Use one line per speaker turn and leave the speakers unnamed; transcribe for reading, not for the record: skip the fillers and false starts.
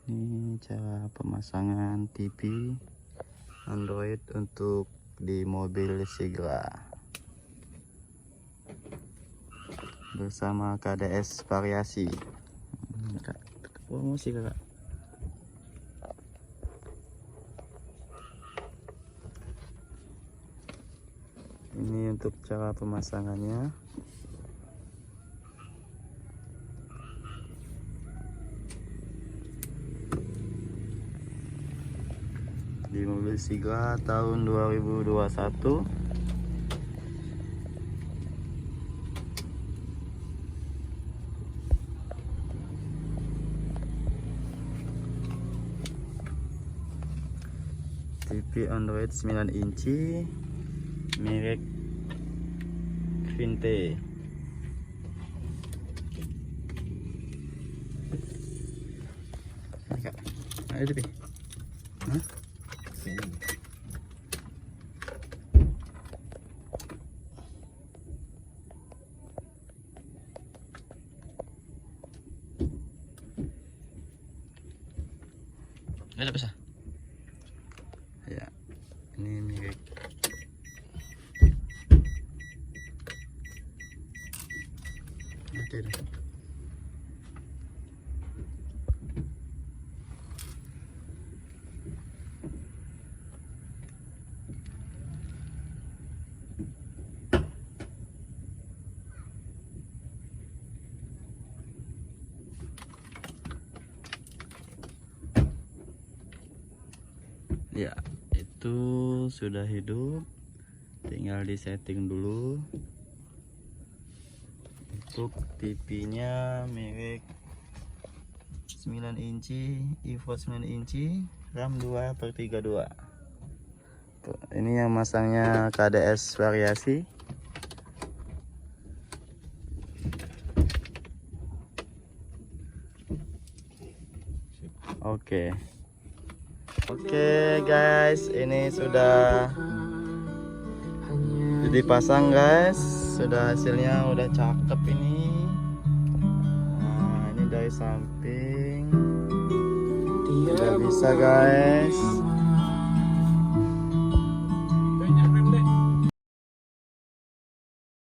Ini cara pemasangan TV Android untuk di mobil Sigla bersama KDS Variasi. Promosi kakak. Ini untuk cara pemasangannya. Di mobil Sigla tahun 2021. TV Android 9 inci merek Vinte. Ayo TV. Hah?
Ada apa?
Ya, ini milik oke. Ya, itu sudah hidup, tinggal disetting dulu. Untuk TV-nya merek 9 inci, evo 9 inci, RAM 2/32. Tuh, ini yang masangnya KDS Variasi. Oke guys, ini sudah dipasang guys, sudah hasilnya udah cakep ini. Nah, ini dari samping udah bisa guys.